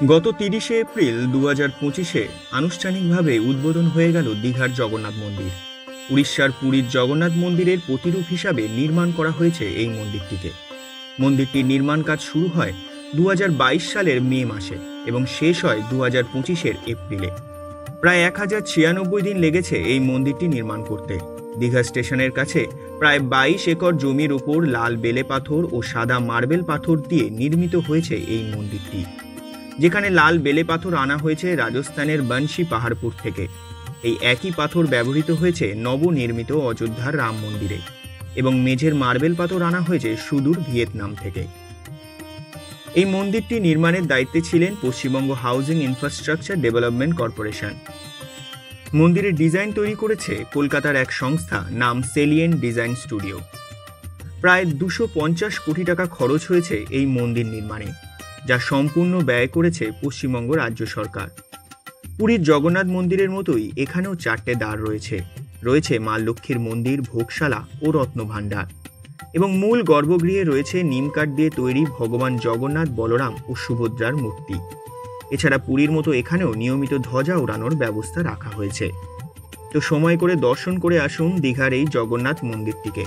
গত ৩০শে এপ্রিল ২০২৫-এ আনুষ্ঠানিকভাবে উদ্বোধন হয়ে গেল দীঘার জগন্নাথ মন্দির। উড়িষ্যার পুরীর জগন্নাথ মন্দিরের প্রতিরূপ হিসাবে নির্মাণ করা হয়েছে এই মন্দিরটিকে। মন্দিরটির নির্মাণ কাজ শুরু হয় ২০২২ সালের মে মাসে এবং শেষ হয় ২০২৫-এর এপ্রিলে। প্রায় ১,০৯৬ দিন লেগেছে এই মন্দিরটি নির্মাণ করতে। দীঘা স্টেশনের কাছে প্রায় ২২ একর জমির উপর লাল বেলে পাথর ও সাদা মার্বেল পাথর দিয়ে নির্মিত হয়েছে এই মন্দিরটি, যেখানে লাল বেলে পাথর আনা হয়েছে রাজস্থানের বনশী পাহাড়পুর থেকে। এই একই পাথর ব্যবহৃত হয়েছে নবনির্মিত অযোধ্যার রাম মন্দিরে এবং মেঝের মার্বেল পাথর আনা হয়েছে সুদূর ভিয়েতনাম থেকে। এই মন্দিরটি নির্মাণের দায়িত্বে ছিলেন Paschimbanga housing infrastructure development corporation. মন্দিরের ডিজাইন তৈরি করেছে কলকাতার এক সংস্থা নাম সেলিয়েন্ট ডিজাইন স্টুডিও। প্রায় ২৫০ কোটি টাকা খরচ হয়েছে এই মন্দির নির্মাণে, যা সম্পূর্ণ ব্যয় করেছে পশ্চিমবঙ্গ রাজ্য সরকার। পুরীর জগন্নাথ মন্দিরের মতোই এখানেও ৪টে দ্বার রয়েছে মা লক্ষ্মীর মন্দির, ভোগশালা ও রত্নভাণ্ডার, এবং মূল গর্ভগৃহে রয়েছে নিমকাঠ দিয়ে তৈরি ভগবান জগন্নাথ, বলরাম ও সুভদ্রার মূর্তি। এছাড়া পুরীর মতো এখানেও নিয়মিত ধ্বজা ওড়ানোর ব্যবস্থা রাখা হয়েছে। তো সময় করে দর্শন করে আসুন দীঘার এই জগন্নাথ মন্দিরটিকে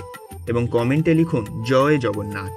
এবং কমেন্টে লিখুন জয় জগন্নাথ।